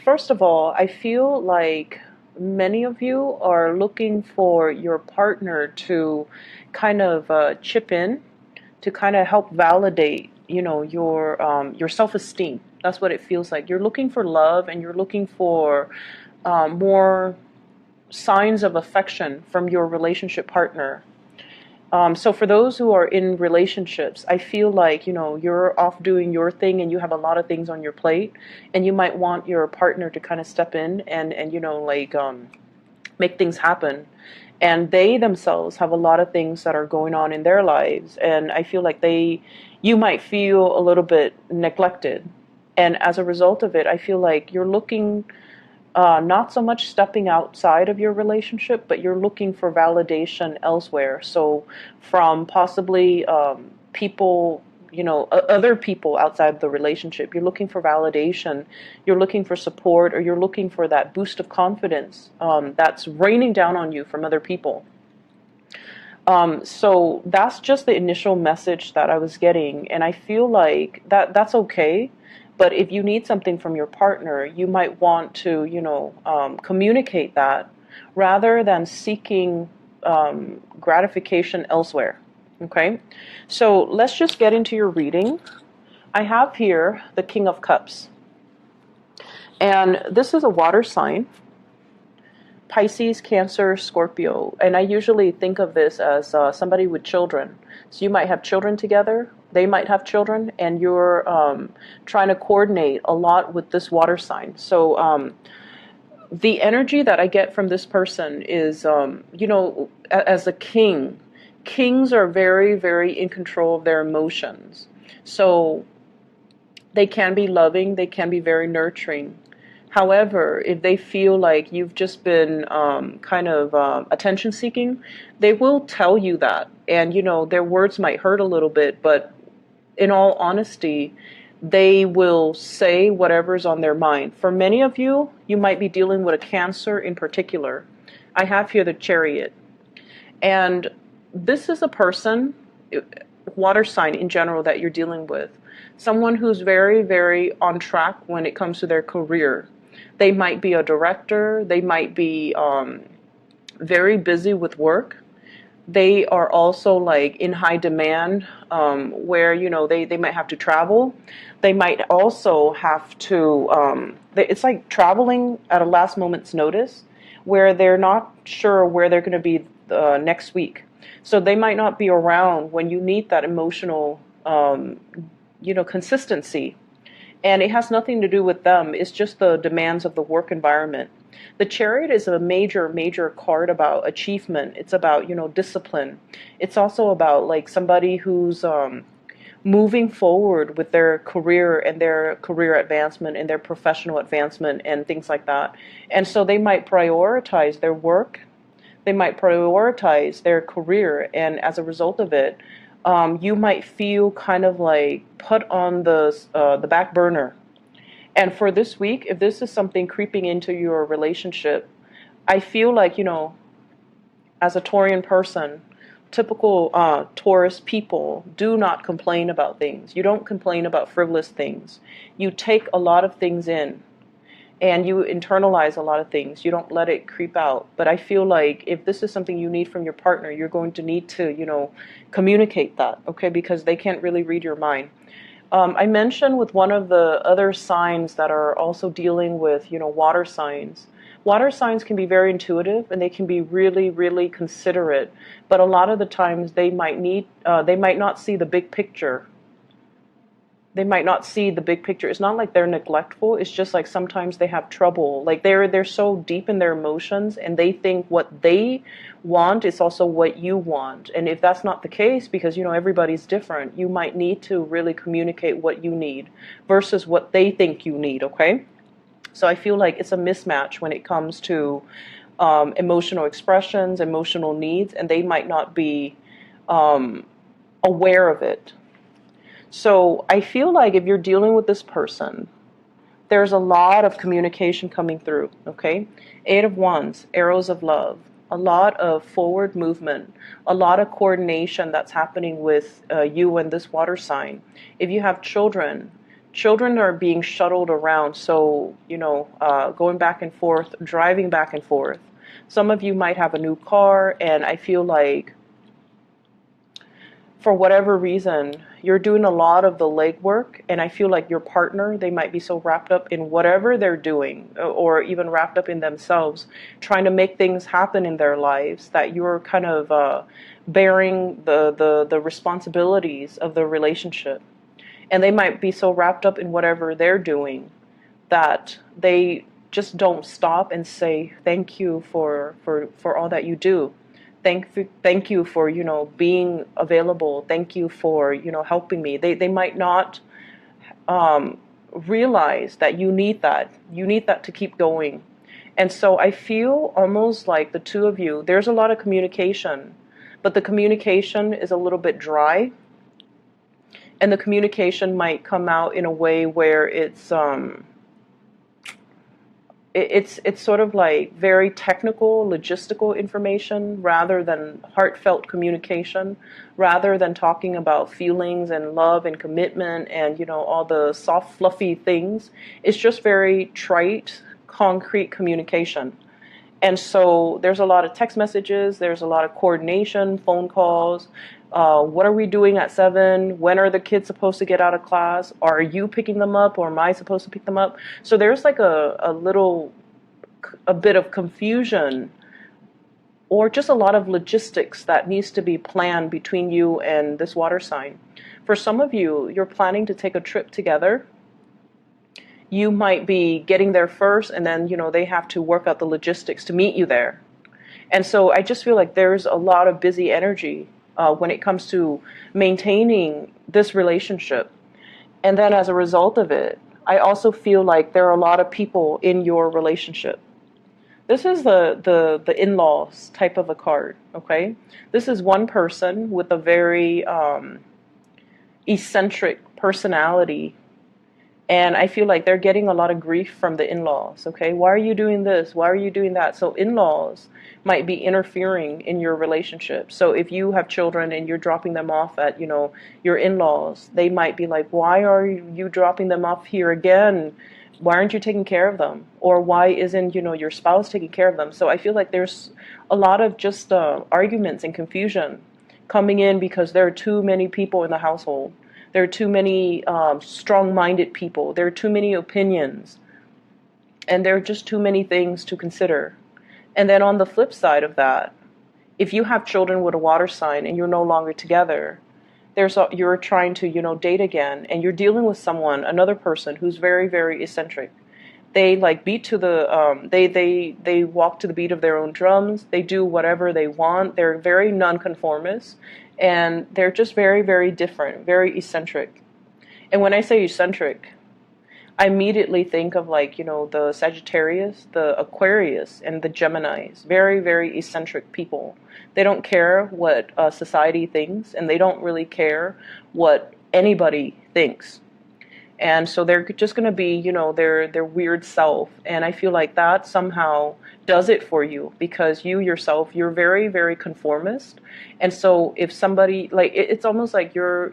First of all, I feel like many of you are looking for your partner to kind of chip in to kind of help validate, your self-esteem. That's what it feels like. You're looking for love, and you're looking for more signs of affection from your relationship partner. So for those who are in relationships, I feel like, you're off doing your thing and you have a lot of things on your plate, and you might want your partner to kind of step in and make things happen. And they themselves have a lot of things that are going on in their lives, and I feel like you might feel a little bit neglected. And as a result of it, I feel like you're looking, not so much stepping outside of your relationship, but you're looking for validation elsewhere. So from possibly people, other people outside the relationship, you're looking for validation, you're looking for support, or you're looking for that boost of confidence that's raining down on you from other people. So that's just the initial message that I was getting, and I feel like that's okay. But if you need something from your partner, you might want to, communicate that rather than seeking gratification elsewhere. Okay, so let's just get into your reading. I have here the King of Cups, and this is a water sign. Pisces, Cancer, Scorpio. And I usually think of this as somebody with children. So you might have children together, they might have children, and you're trying to coordinate a lot with this water sign. So the energy that I get from this person is, as a king, kings are very, very in control of their emotions. So they can be loving, they can be very nurturing. However, if they feel like you've just been attention seeking, they will tell you that. And, their words might hurt a little bit, but in all honesty, they will say whatever's on their mind. For many of you, you might be dealing with a Cancer in particular. I have here the Chariot. And this is a person, water sign in general, that you're dealing with. Someone who's very, very on track when it comes to their career. They might be a director. They might be very busy with work. They are also like in high demand, where, they might have to travel. They might also have to, it's like traveling at a last moment's notice, where they're not sure where they're going to be next week. So they might not be around when you need that emotional, consistency. And it has nothing to do with them. It's just the demands of the work environment. The Chariot is a major, major card about achievement. It's about, discipline. It's also about like somebody who's moving forward with their career and their career advancement and their professional advancement and things like that. And so they might prioritize their work. They might prioritize their career. And as a result of it, you might feel kind of like put on the back burner. And for this week, if this is something creeping into your relationship, I feel like, as a Taurian person, typical Taurus people do not complain about things. You don't complain about frivolous things. You take a lot of things in, and you internalize a lot of things. You don't let it creep out. But I feel like if this is something you need from your partner, you're going to need to, communicate that, okay? Because they can't really read your mind. I mentioned with one of the other signs that are also dealing with, water signs. Water signs can be very intuitive, and they can be really, really considerate. But a lot of the times they might not see the big picture. They might not see the big picture. It's not like they're neglectful. It's just like sometimes they have trouble. Like they're so deep in their emotions, and they think what they want is also what you want. And if that's not the case, because everybody's different, you might need to really communicate what you need versus what they think you need. Okay, so I feel like it's a mismatch when it comes to emotional expressions, emotional needs, and they might not be aware of it. So I feel like if you're dealing with this person, there's a lot of communication coming through, okay? 8 of Wands, arrows of love, a lot of forward movement, a lot of coordination that's happening with you and this water sign. If you have children, Children are being shuttled around, so, going back and forth, driving back and forth. Some of you might have a new car, and I feel like for whatever reason, you're doing a lot of the legwork, and I feel like your partner, they might be so wrapped up in whatever they're doing, or even wrapped up in themselves, trying to make things happen in their lives, that you're kind of bearing the responsibilities of the relationship. And they might be so wrapped up in whatever they're doing that they just don't stop and say thank you for all that you do. Thank you for, being available. Thank you for, helping me. They might not realize that you need that. You need that to keep going. And so I feel almost like the two of you, there's a lot of communication, but the communication is a little bit dry. And the communication might come out in a way where it's sort of like very technical, logistical information rather than heartfelt communication, rather than talking about feelings and love and commitment and, all the soft, fluffy things. It's just very trite, concrete communication. And so there's a lot of text messages, there's a lot of coordination, phone calls. What are we doing at 7? When are the kids supposed to get out of class? Are you picking them up, or am I supposed to pick them up? So there's like a bit of confusion, or just a lot of logistics that needs to be planned between you and this water sign. For some of you, you're planning to take a trip together. You might be getting there first, and then, they have to work out the logistics to meet you there. And so I just feel like there's a lot of busy energy when it comes to maintaining this relationship. And then as a result of it, I also feel like there are a lot of people in your relationship. This is the in-laws type of a card, okay? This is one person with a very eccentric personality. And I feel like they're getting a lot of grief from the in-laws, okay? Why are you doing this? Why are you doing that? So in-laws might be interfering in your relationship. So if you have children and you're dropping them off at, your in-laws, they might be like, why are you dropping them off here again? Why aren't you taking care of them? Or why isn't, your spouse taking care of them? So I feel like there's a lot of just arguments and confusion coming in because there are too many people in the household. There are too many strong-minded people. There are too many opinions. And there are just too many things to consider. And then on the flip side of that, if you have children with a water sign and you're no longer together, you're trying to, date again, and you're dealing with another person who's very, very eccentric. They beat to the, they walk to the beat of their own drums. They do whatever they want. They're very nonconformist. And they're just very, very different, very eccentric. And when I say eccentric, I immediately think of the Sagittarius, the Aquarius, and the Geminis. Very, very eccentric people. They don't care what society thinks, and they don't really care what anybody thinks. And so they're just going to be, their weird self. And I feel like that somehow does it for you, because you yourself, you're very, very conformist. And so if somebody, it's almost like you're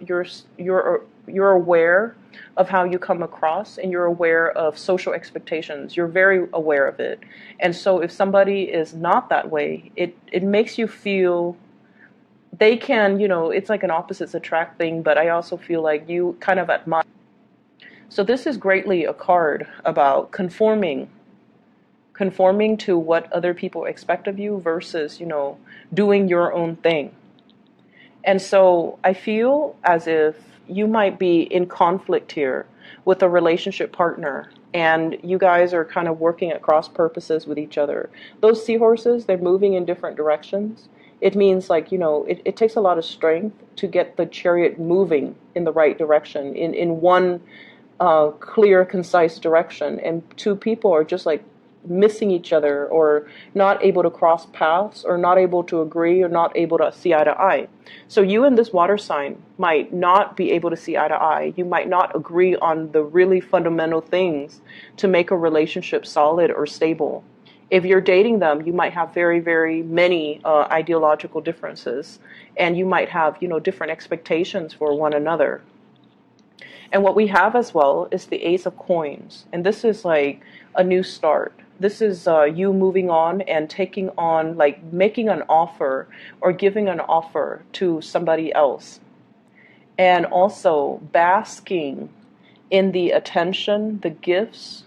aware of how you come across, and you're aware of social expectations. You're very aware of it. And so if somebody is not that way, it makes you feel they can, it's like an opposites attract thing, but I also feel like you kind of admire. So this is greatly a card about conforming to what other people expect of you versus, doing your own thing. And so I feel as if you might be in conflict here with a relationship partner, and you guys are kind of working at cross purposes with each other. Those seahorses, they're moving in different directions. It means it takes a lot of strength to get the chariot moving in the right direction, in one clear, concise direction. And two people are just missing each other, or not able to cross paths, or not able to agree, or not able to see eye to eye. So you and this water sign might not be able to see eye to eye. You might not agree on the really fundamental things to make a relationship solid or stable. If you're dating them, you might have very, very many ideological differences, and you might have, different expectations for one another. And what we have as well is the Ace of Coins. And this is like a new start. This is you moving on and taking on, like making an offer or giving an offer to somebody else. And also basking in the attention, the gifts,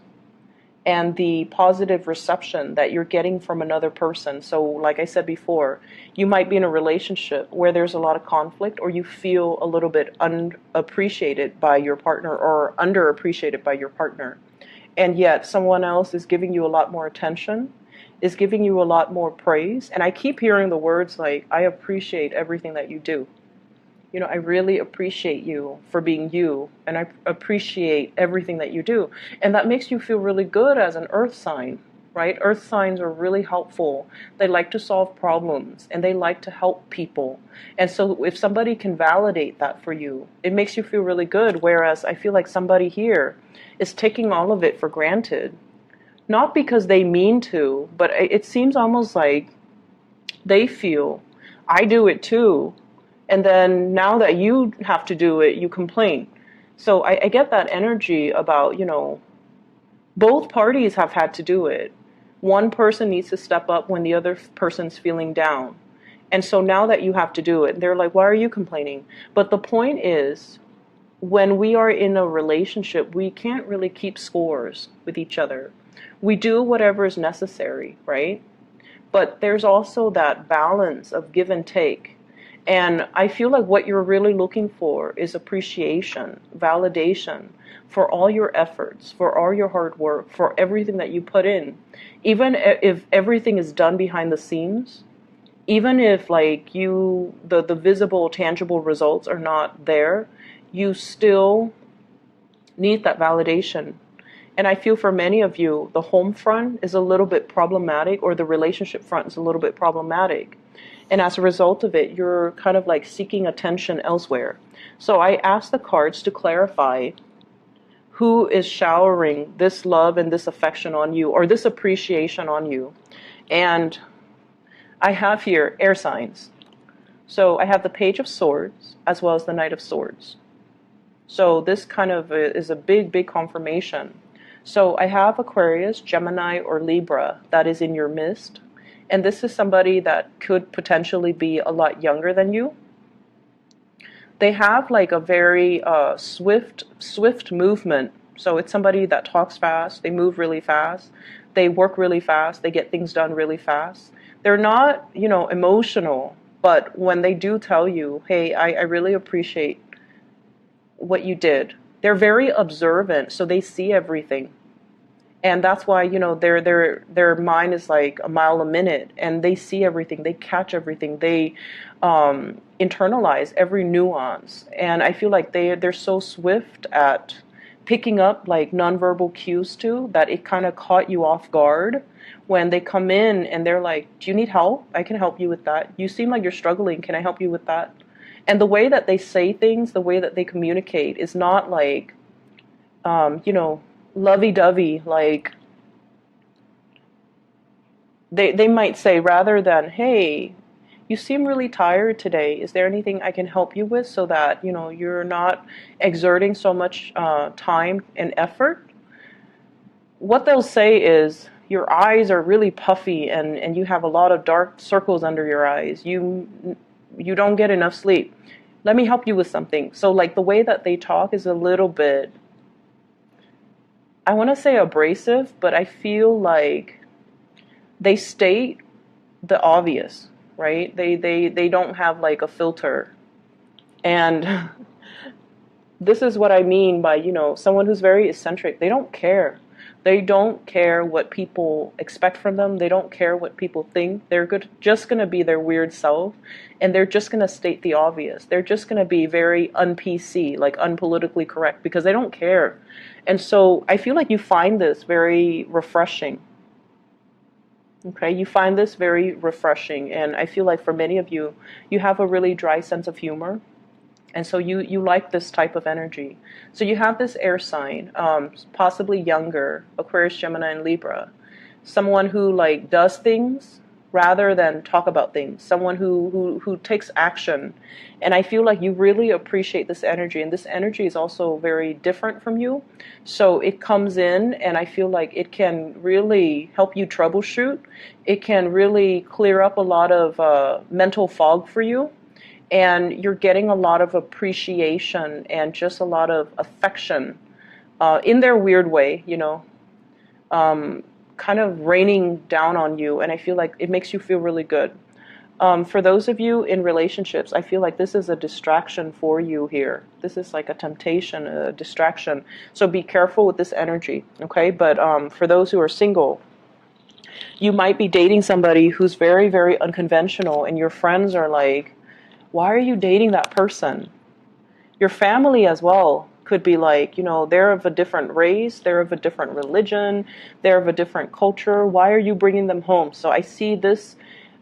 and the positive reception that you're getting from another person. So like I said before, you might be in a relationship where there's a lot of conflict, or you feel a little bit unappreciated by your partner or underappreciated by your partner. And yet someone else is giving you a lot more attention, is giving you a lot more praise. And I keep hearing the words like, I appreciate everything that you do. You know, I really appreciate you for being you, and I appreciate everything that you do. And that makes you feel really good as an earth sign, right? Earth signs are really helpful. They like to solve problems, and they like to help people. And so if somebody can validate that for you, it makes you feel really good. Whereas I feel like somebody here is taking all of it for granted. Not because they mean to, but it seems almost like they feel, I do it too. And then now that you have to do it, you complain. So I get that energy about, you know, both parties have had to do it. One person needs to step up when the other person's feeling down. And so now that you have to do it, they're like, why are you complaining? But the point is, when we are in a relationship, we can't really keep scores with each other. We do whatever is necessary, right? But there's also that balance of give and take. And I feel like what you're really looking for is appreciation, validation for all your efforts, for all your hard work, for everything that you put in. Even if everything is done behind the scenes, even if like the visible, tangible results are not there, you still need that validation. And I feel for many of you, the home front is a little bit problematic, or the relationship front is a little bit problematic. And as a result of it, you're kind of like seeking attention elsewhere. So I asked the cards to clarify who is showering this love and this affection on you, or this appreciation on you. And I have here air signs. So I have the Page of Swords as well as the Knight of Swords. So this kind of is a big, big confirmation. So I have Aquarius, Gemini, or Libra that is in your midst. And this is somebody that could potentially be a lot younger than you. They have like a very swift movement. So it's somebody that talks fast. They move really fast. They work really fast. They get things done really fast. They're not, you know, emotional. But when they do tell you, hey, I really appreciate what you did. They're very observant. So they see everything. And that's why, you know, their mind is like a mile a minute, and they see everything, they catch everything, they internalize every nuance. And I feel like they're so swift at picking up like nonverbal cues too, that it kind of caught you off guard when they come in and they're like, do you need help? I can help you with that. You seem like you're struggling. Can I help you with that? And the way that they say things, the way that they communicate is not like, you know, lovey-dovey. Like they might say, rather than, hey, you seem really tired today, is there anything I can help you with, so that, you know, you're not exerting so much time and effort. What they'll say is, your eyes are really puffy, and you have a lot of dark circles under your eyes. You don't get enough sleep. Let me help you with something. So like the way that they talk is a little bit, I want to say abrasive, but I feel like they state the obvious, right? They don't have like a filter. And this is what I mean by, you know, someone who's very eccentric. They don't care. They don't care what people expect from them. They don't care what people think. They're just going to be their weird self, and they're just going to state the obvious. They're just going to be very un-PC, like unpolitically correct, because they don't care. And so I feel like you find this very refreshing. Okay, you find this very refreshing. And I feel like for many of you, you have a really dry sense of humor. And so you like this type of energy. So you have this air sign, possibly younger, Aquarius, Gemini, and Libra. Someone who like does things rather than talk about things. Someone who takes action. And I feel like you really appreciate this energy. And this energy is also very different from you. So it comes in, and I feel like it can really help you troubleshoot. It can really clear up a lot of mental fog for you. And you're getting a lot of appreciation and just a lot of affection in their weird way, kind of raining down on you. And I feel like it makes you feel really good. For those of you in relationships, I feel like this is a distraction for you here. This is like a temptation, a distraction. So be careful with this energy, okay? But for those who are single, you might be dating somebody who's very, very unconventional, and your friends are like, why are you dating that person? Your family as well could be like, they're of a different race, they're of a different religion, they're of a different culture. Why are you bringing them home? So I see this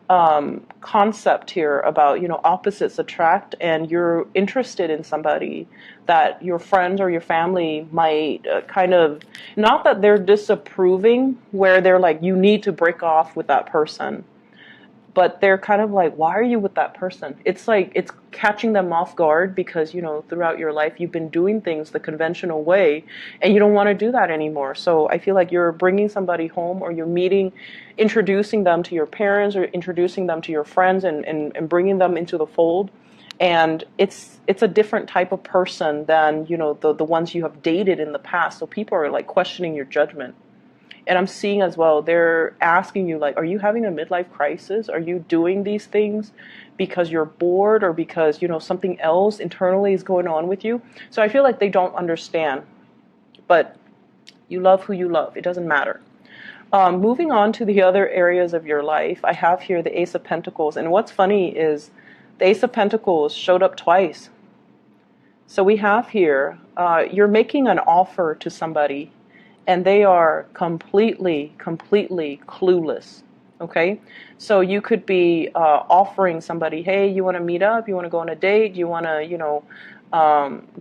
concept here about, opposites attract, and you're interested in somebody that your friends or your family might kind of, not that they're disapproving, where they're like, you need to break off with that person. But they're kind of like, why are you with that person? It's like, it's catching them off guard because, throughout your life, you've been doing things the conventional way, and you don't want to do that anymore. So I feel like you're bringing somebody home, or you're introducing them to your parents, or introducing them to your friends, and bringing them into the fold. And it's a different type of person than, the ones you have dated in the past. So people are like questioning your judgment. And I'm seeing as well, they're asking you, like, are you having a midlife crisis? Are you doing these things because you're bored, or because, something else internally is going on with you? So I feel like they don't understand. But you love who you love. It doesn't matter. Moving on to the other areas of your life, I have here the Ace of Pentacles. And what's funny is the Ace of Pentacles showed up twice. So we have here, you're making an offer to somebody, and they are completely clueless, okay? So you could be offering somebody, hey, you want to meet up? You want to go on a date? You want to,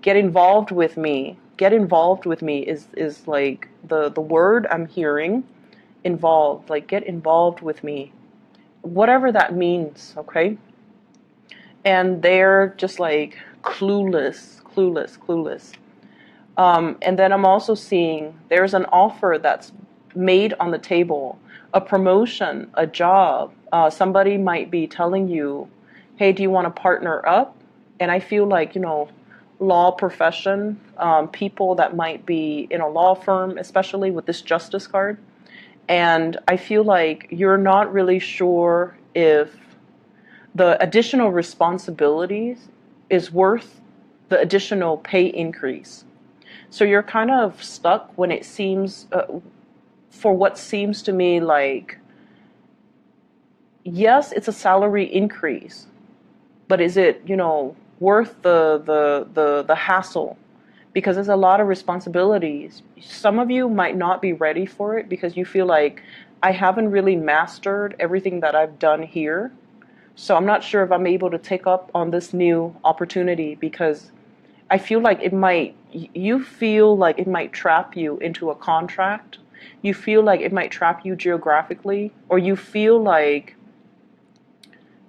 get involved with me? Get involved with me is like the word I'm hearing, involved, like get involved with me. Whatever that means, okay? And they're just like clueless. And then I'm also seeing there's an offer that's made on the table, a promotion, a job. Somebody might be telling you, hey, do you want to partner up? And I feel like, law profession, people that might be in a law firm, especially with this Justice card. And I feel like you're not really sure if the additional responsibilities is worth the additional pay increase. So you're kind of stuck when it seems, for what seems to me like, yes, it's a salary increase, but is it, worth the hassle? Because there's a lot of responsibilities. Some of you might not be ready for it because you feel like, I haven't really mastered everything that I've done here. So I'm not sure if I'm able to take up on this new opportunity, because I feel like you feel like it might trap you into a contract. You feel like it might trap you geographically, or you feel like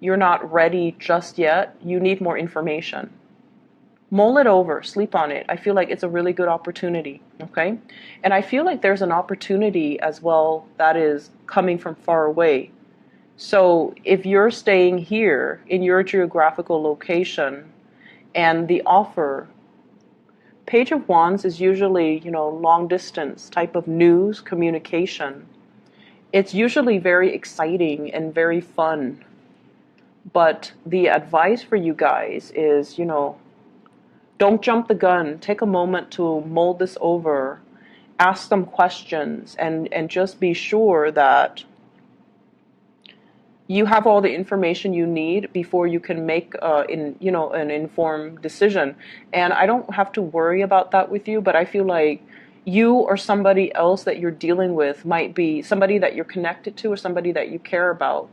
you're not ready just yet. You need more information. Mull it over, sleep on it. I feel like it's a really good opportunity, okay? And I feel like there's an opportunity as well that is coming from far away. So if you're staying here in your geographical location, and the offer, Page of Wands is usually, long distance type of news, communication. It's usually very exciting and very fun. But the advice for you guys is, don't jump the gun. Take a moment to mull this over, ask some questions, and just be sure that you have all the information you need before you can make an informed decision. And I don't have to worry about that with you, but I feel like you or somebody else that you're dealing with might be somebody that you're connected to, or somebody that you care about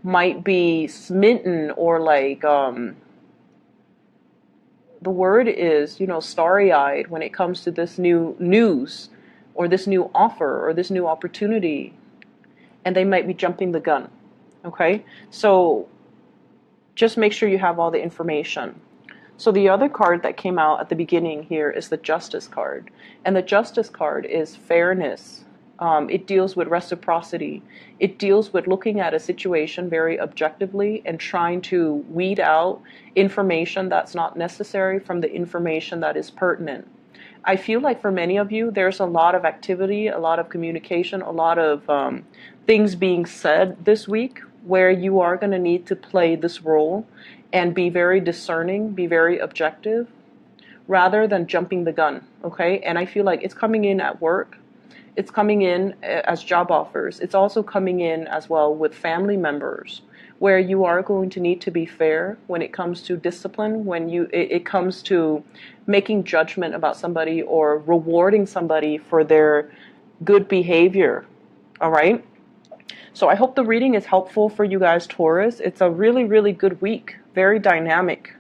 might be smitten, or like the word is, starry-eyed when it comes to this new news, or this new offer, or this new opportunity, and they might be jumping the gun. Okay, so just make sure you have all the information. So the other card that came out at the beginning here is the Justice card. And the Justice card is fairness. It deals with reciprocity. It deals with looking at a situation very objectively and trying to weed out information that's not necessary from the information that is pertinent. I feel like for many of you, there's a lot of activity, a lot of communication, a lot of things being said this week where you are going to need to play this role and be very discerning, be very objective, rather than jumping the gun, okay? And I feel like it's coming in at work. It's coming in as job offers. It's also coming in as well with family members, where you are going to need to be fair when it comes to discipline, when it comes to making judgment about somebody or rewarding somebody for their good behavior. All right? So I hope the reading is helpful for you guys, Taurus. It's a really, really good week, very dynamic.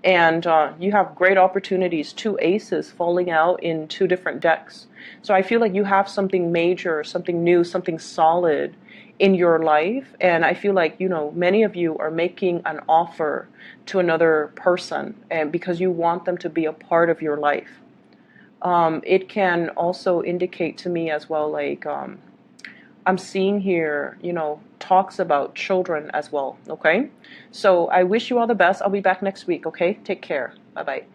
And you have great opportunities, 2 aces falling out in 2 different decks. So I feel like you have something major, something new, something solid in your life. And I feel like, you know, many of you are making an offer to another person and because you want them to be a part of your life. It can also indicate to me as well, like, I'm seeing here, you know, talks about children as well, okay? So I wish you all the best. I'll be back next week, okay? Take care. Bye-bye.